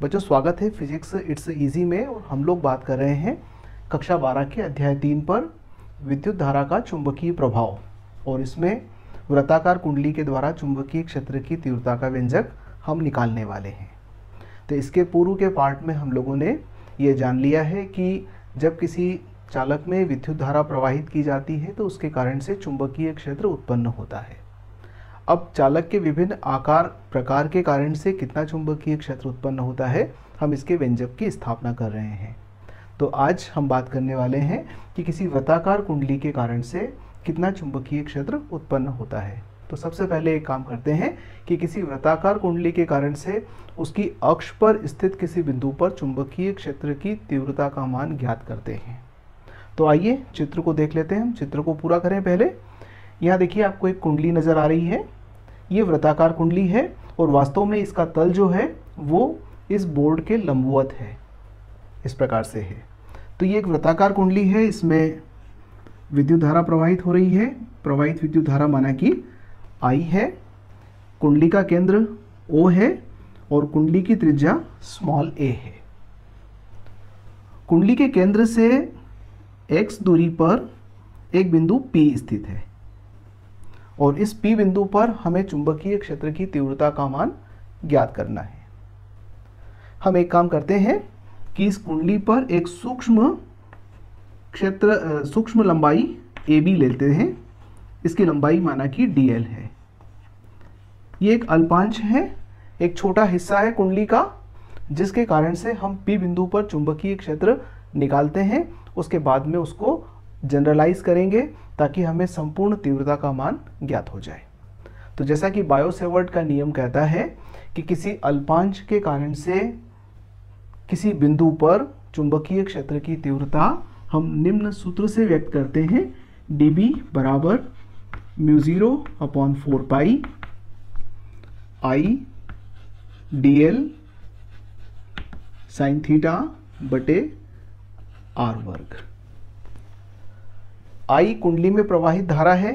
बच्चों स्वागत है फिजिक्स इट्स इजी में। और हम लोग बात कर रहे हैं कक्षा 12 के अध्याय 3 पर विद्युत धारा का चुंबकीय प्रभाव। और इसमें वृत्ताकार कुंडली के द्वारा चुंबकीय क्षेत्र की तीव्रता का व्यंजक हम निकालने वाले हैं। तो इसके पूर्व के पार्ट में हम लोगों ने ये जान लिया है कि जब किसी चालक में विद्युत धारा प्रवाहित की जाती है तो उसके कारण से चुंबकीय क्षेत्र उत्पन्न होता है। अब चालक के विभिन्न आकार प्रकार के कारण से कितना चुंबकीय क्षेत्र उत्पन्न होता है, हम इसके व्यंजक की स्थापना कर रहे हैं। तो आज हम बात करने वाले हैं कि किसी वृत्ताकार कुंडली के कारण से कितना चुंबकीय क्षेत्र उत्पन्न होता है। तो सबसे पहले एक काम करते हैं कि किसी वृत्ताकार कुंडली के कारण से उसकी अक्ष पर स्थित किसी बिंदु पर चुंबकीय क्षेत्र की तीव्रता का मान ज्ञात करते हैं। तो आइए चित्र को देख लेते हैं। हम चित्र को पूरा करें पहले। यहाँ देखिए आपको एक कुंडली नज़र आ रही है। ये वृत्ताकार कुंडली है और वास्तव में इसका तल जो है वो इस बोर्ड के लंबवत है, इस प्रकार से है। तो ये एक वृत्ताकार कुंडली है, इसमें विद्युत धारा प्रवाहित हो रही है। प्रवाहित विद्युत धारा माना कि I है। कुंडली का केंद्र O है और कुंडली की त्रिज्या स्मॉल a है। कुंडली के केंद्र से x दूरी पर एक बिंदु P स्थित है और इस P बिंदु पर हमें चुंबकीय क्षेत्र की तीव्रता का मान ज्ञात करना है। हम एक काम करते हैं कि इस कुंडली पर एक सूक्ष्म लंबाई AB लेते हैं। इसकी लंबाई माना कि dl है। ये एक अल्पांश है, एक छोटा हिस्सा है कुंडली का, जिसके कारण से हम P बिंदु पर चुंबकीय क्षेत्र निकालते हैं। उसके बाद में उसको जनरलाइज करेंगे ताकि हमें संपूर्ण तीव्रता का मान ज्ञात हो जाए। तो जैसा कि बायो-सेवर्ट का नियम कहता है कि किसी अल्पांश के कारण से किसी बिंदु पर चुंबकीय क्षेत्र की तीव्रता हम निम्न सूत्र से व्यक्त करते हैं। dB बराबर μ0/4 पाई I dl sin थीटा बटे r वर्ग। I कुंडली में प्रवाहित धारा है,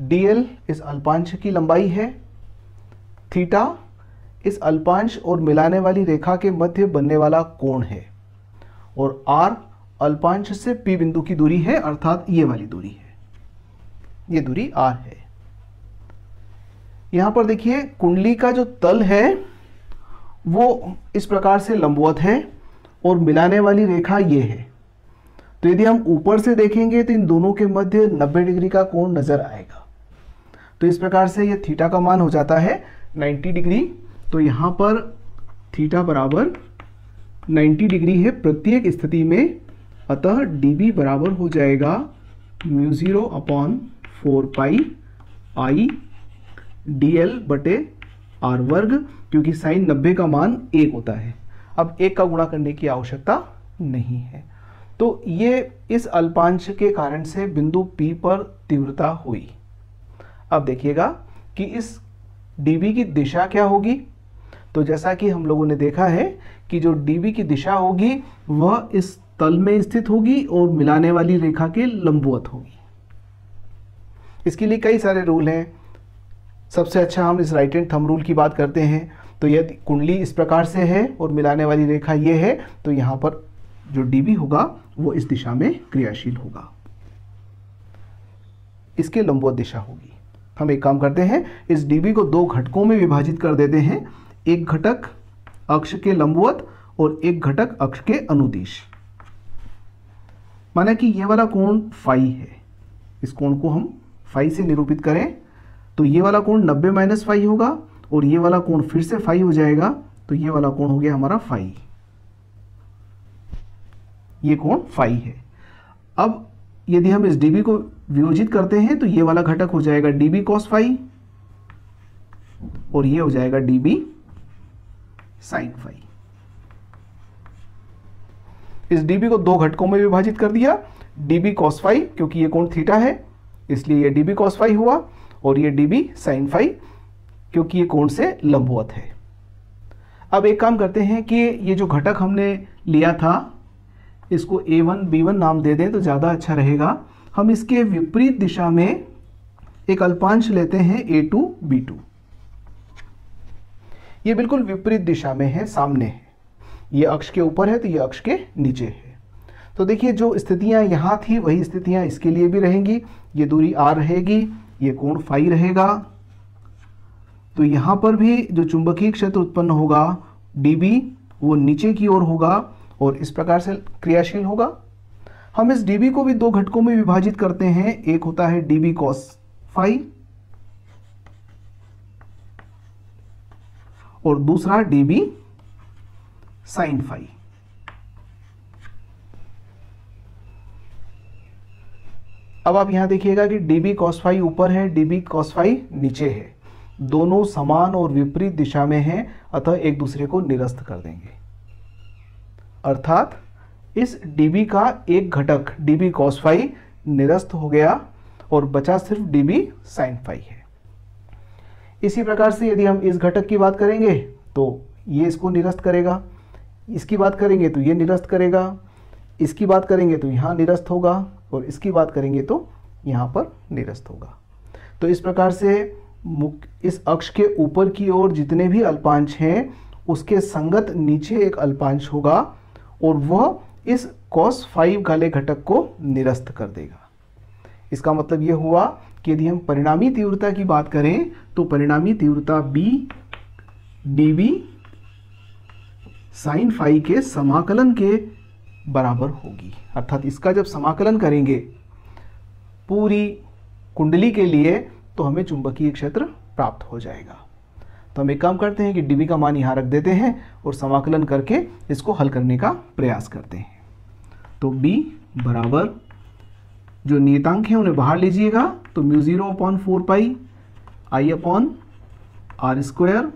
dl इस अल्पांश की लंबाई है, थीटा इस अल्पांश और मिलाने वाली रेखा के मध्य बनने वाला कोण है और r अल्पांश से P बिंदु की दूरी है, अर्थात ये वाली दूरी है, ये दूरी r है। यहां पर देखिए कुंडली का जो तल है वो इस प्रकार से लंबवत है और मिलाने वाली रेखा ये है। तो यदि हम ऊपर से देखेंगे तो इन दोनों के मध्य 90 डिग्री का कोण नजर आएगा। तो इस प्रकार से ये थीटा का मान हो जाता है 90 डिग्री। तो यहाँ पर थीटा बराबर 90 डिग्री है प्रत्येक स्थिति में। अतः dB बराबर हो जाएगा μ0/4 पाई I dl बटे r वर्ग, क्योंकि साइन 90 का मान 1 होता है। अब 1 का गुणा करने की आवश्यकता नहीं है। तो ये इस अल्पांश के कारण से बिंदु P पर तीव्रता हुई। अब देखिएगा कि इस dB की दिशा क्या होगी। तो जैसा कि हम लोगों ने देखा है कि जो dB की दिशा होगी वह इस तल में स्थित होगी और मिलाने वाली रेखा के लंबवत होगी। इसके लिए कई सारे रूल हैं। सबसे अच्छा हम इस राइट हैंड थंब रूल की बात करते हैं। तो यदि कुंडली इस प्रकार से है और मिलाने वाली रेखा ये है तो यहाँ पर जो dB होगा वो इस दिशा में क्रियाशील होगा, इसके लंबवत दिशा होगी। हम एक काम करते हैं, इस dB को दो घटकों में विभाजित कर देते हैं। एक घटक अक्ष के लंबवत और एक घटक अक्ष के अनुदिश। माना कि ये वाला कोण फाई है, इस कोण को हम फाई से निरूपित करें तो ये वाला कोण 90 - फाई होगा और ये वाला कोण फिर से फाई हो जाएगा। तो ये वाला कोण हो गया हमारा फाई, ये कोण फाई है। अब यदि हम इस dB को वियोजित करते हैं तो ये वाला घटक हो जाएगा dB cos फाई और ये हो जाएगा dB sin फाई। इस dB को दो घटकों में विभाजित कर दिया। dB cos फाई, क्योंकि ये कोण थीटा है इसलिए ये dB cos फाई हुआ, और ये dB sin फाई क्योंकि ये कोण से लंबवत है। अब एक काम करते हैं कि ये जो घटक हमने लिया था इसको A1 B1 नाम दे दें तो ज़्यादा अच्छा रहेगा। हम इसके विपरीत दिशा में एक अल्पांश लेते हैं A2 B2। ये बिल्कुल विपरीत दिशा में है, सामने है। ये अक्ष के ऊपर है तो ये अक्ष के नीचे है। तो देखिए जो स्थितियां यहाँ थी वही स्थितियां इसके लिए भी रहेंगी। ये दूरी r रहेगी, ये कोण फाई रहेगा। तो यहाँ पर भी जो चुंबकीय क्षेत्र उत्पन्न होगा dB वो नीचे की ओर होगा और इस प्रकार से क्रियाशील होगा। हम इस dB को भी दो घटकों में विभाजित करते हैं। एक होता है dB cos फाई और दूसरा dB sin फाई। अब आप यहां देखिएगा कि dB cos फाई ऊपर है, dB cos फाई नीचे है। दोनों समान और विपरीत दिशा में हैं, अतः एक दूसरे को निरस्त कर देंगे। अर्थात इस dB का एक घटक dB cos फाई निरस्त हो गया और बचा सिर्फ dB sin फाई है। इसी प्रकार से यदि हम इस घटक की बात करेंगे तो ये इसको निरस्त करेगा, इसकी बात करेंगे तो ये निरस्त करेगा, इसकी बात करेंगे तो यहाँ निरस्त होगा और इसकी बात करेंगे तो यहाँ पर निरस्त होगा। तो इस प्रकार से इस अक्ष के ऊपर की ओर जितने भी अल्पांश हैं उसके संगत नीचे एक अल्पांश होगा और वह इस cos फाई वाले घटक को निरस्त कर देगा। इसका मतलब यह हुआ कि यदि हम परिणामी तीव्रता की बात करें तो परिणामी तीव्रता B dB sin फाई के समाकलन के बराबर होगी। अर्थात इसका जब समाकलन करेंगे पूरी कुंडली के लिए तो हमें चुंबकीय क्षेत्र प्राप्त हो जाएगा। तो हम एक काम करते हैं कि dB का मान यहाँ रख देते हैं और समाकलन करके इसको हल करने का प्रयास करते हैं। तो B बराबर जो नियतांक हैं उन्हें बाहर लीजिएगा, तो μ0/4 पाई I/r²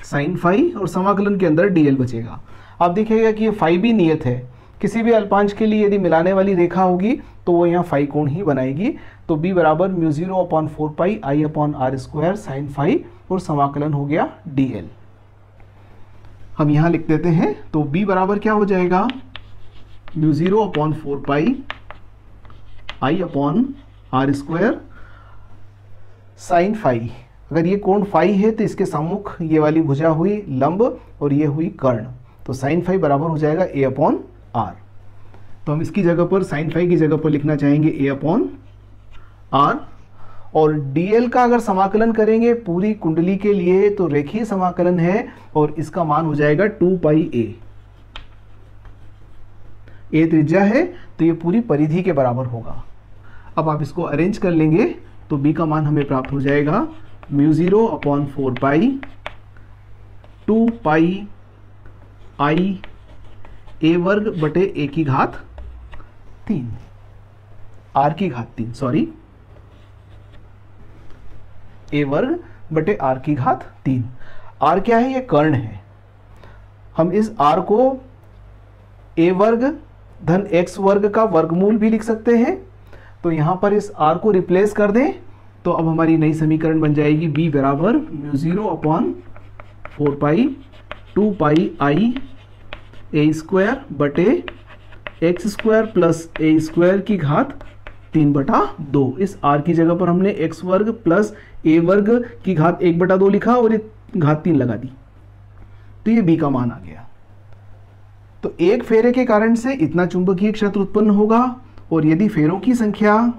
sin फाई और समाकलन के अंदर dl बचेगा। आप देखिएगा कि ये फाई भी नियत है। किसी भी अल्पांश के लिए यदि मिलाने वाली रेखा होगी तो वो यहाँ फाई कोण ही बनाएगी। तो b बराबर μ0/4 पाई I/r² sin फाई और समाकलन हो गया dl। हम यहाँ लिख देते हैं। तो b बराबर क्या हो जाएगा, μ0/4 पाई I/r² sin फाई। अगर ये कोण फाई है तो इसके सम्मुख ये वाली भुजा हुई लंब और ये हुई कर्ण, तो sin फाई बराबर हो जाएगा a/r। तो हम इसकी जगह पर sin फाई की जगह पर लिखना चाहेंगे a/r। और dl का अगर समाकलन करेंगे पूरी कुंडली के लिए तो रेखीय समाकलन है और इसका मान हो जाएगा 2 पाई a। a त्रिज्या है तो ये पूरी परिधि के बराबर होगा। अब आप इसको अरेंज कर लेंगे तो b का मान हमें प्राप्त हो जाएगा μ0/4 पाई 2 पाई I/a² बटे a की घात 3 r की घात 3 सॉरी a² बटे r की घात 3। r क्या है, ये कर्ण है। हम इस r को a² धन x² का वर्गमूल भी लिख सकते हैं। तो यहाँ पर इस r को रिप्लेस कर दें तो अब हमारी नई समीकरण बन जाएगी b बराबर μ0/4 पाई 2 पाई I/a² बटे x² प्लस a² की घात 3/2। इस r की जगह पर हमने x² प्लस a² की घात 1/2 लिखा और ये घात 3 लगा दी, तो ये b का मान आ गया। तो एक फेरे के कारण से इतना चुंबकीय क्षेत्र उत्पन्न होगा और यदि फेरों की संख्या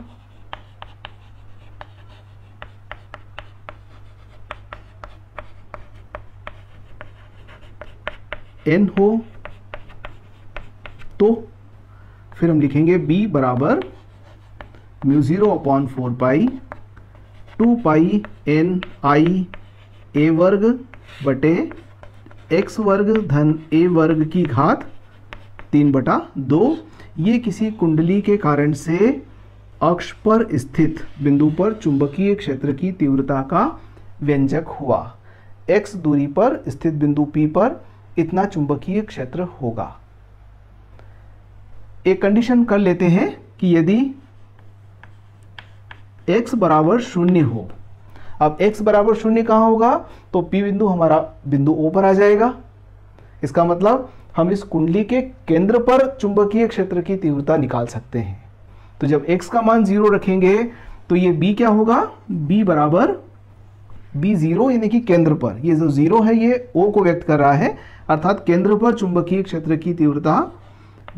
n हो तो फिर हम लिखेंगे b बराबर μ0/4 पाई 2 पाई NI/a² बटे x² धन a² की घात 3/2। ये किसी कुंडली के कारण से अक्ष पर स्थित बिंदु पर चुंबकीय क्षेत्र की तीव्रता का व्यंजक हुआ। x दूरी पर स्थित बिंदु P पर इतना चुंबकीय क्षेत्र होगा। एक कंडीशन कर लेते हैं कि यदि x बराबर 0 हो, अब x बराबर 0 कहाँ होगा, तो P बिंदु हमारा बिंदु O पर आ जाएगा। इसका मतलब हम इस कुंडली के केंद्र पर चुंबकीय क्षेत्र की तीव्रता निकाल सकते हैं। तो जब x का मान 0 रखेंगे तो ये b क्या होगा, b बराबर बी जीरो यानी कि केंद्र पर, ये जो जीरो है ये ओ को व्यक्त कर रहा है, अर्थात केंद्र पर चुंबकीय क्षेत्र की तीव्रता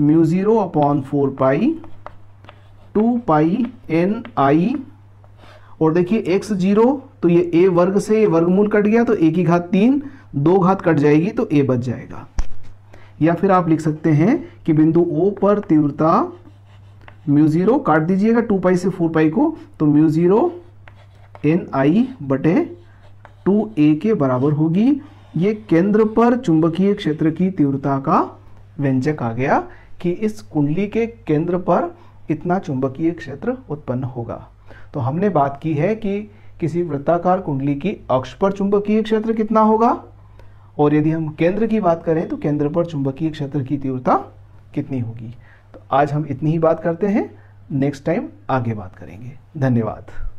म्यू जीरो अपॉन 4 पाई 2 पाई एन आई, और देखिए x जीरो तो ये a वर्ग से ये वर्गमूल कट गया तो a की घात 3, 2 घात कट जाएगी तो a बच जाएगा। या फिर आप लिख सकते हैं कि बिंदु O पर तीव्रता म्यू जीरो, काट दीजिएगा 2 पाई से 4 पाई को, तो म्यू जीरो एन आई बटे 2a के बराबर होगी। ये केंद्र पर चुंबकीय क्षेत्र की तीव्रता का व्यंजक आ गया कि इस कुंडली के केंद्र पर इतना चुंबकीय क्षेत्र उत्पन्न होगा। तो हमने बात की है कि किसी वृत्ताकार कुंडली की अक्ष पर चुंबकीय क्षेत्र कितना होगा, और यदि हम केंद्र की बात करें तो केंद्र पर चुंबकीय क्षेत्र की तीव्रता कितनी होगी। तो आज हम इतनी ही बात करते हैं, नेक्स्ट टाइम आगे बात करेंगे। धन्यवाद।